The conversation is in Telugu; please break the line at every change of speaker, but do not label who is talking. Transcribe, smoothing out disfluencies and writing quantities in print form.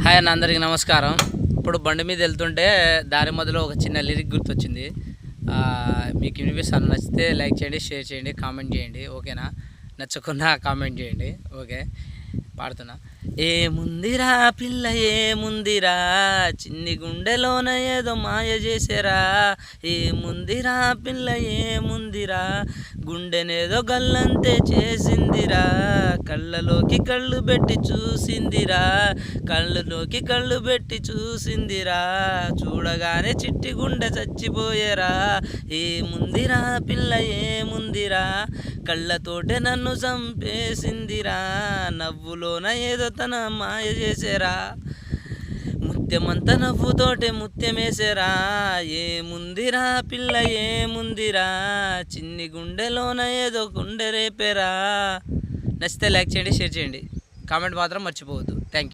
హాయ్ అన్న, అందరికీ నమస్కారం. ఇప్పుడు బండి మీద వెళ్తుంటే దారి మధ్యలో ఒక చిన్న లిరిక్ గుర్తొచ్చింది. మీకు వినిపిస్తాను. నచ్చితే లైక్ చేయండి, షేర్ చేయండి, కామెంట్ చేయండి. ఓకేనా? నచ్చకుండా కామెంట్ చేయండి. ఓకే, పాడుతున్నా. ఏముందిరా పిల్ల ఏముందిరా, చిన్ని గుండెలోన ఏదో మాయ చేసేరా. ఏముందిరా పిల్ల ఏముందిరా, గుండెనేదో గల్లంతే చేసిందిరా. కళ్ళలోకి కళ్ళు పెట్టి చూసిందిరా, కళ్ళలోకి కళ్ళు పెట్టి చూసిందిరా. చూడగానే చిట్టి గుండె చచ్చిపోయేరా. ఏముందిరా పిల్ల ఏముందిరా, కళ్ళతోటే నన్ను చంపేసిందిరా. నవ్వులోన ఏదో తన మాయ చేసేరా, ముత్యమంత నవ్వుతోటే ముత్యమేసేరా. ఏముందిరా పిల్ల ఏముందిరా, చిన్ని గుండెలోన ఏదో గుండె రేపేరా. నచ్చితే లైక్ చేయండి, షేర్ చేయండి, కామెంట్ మాత్రం మర్చిపోవద్దు.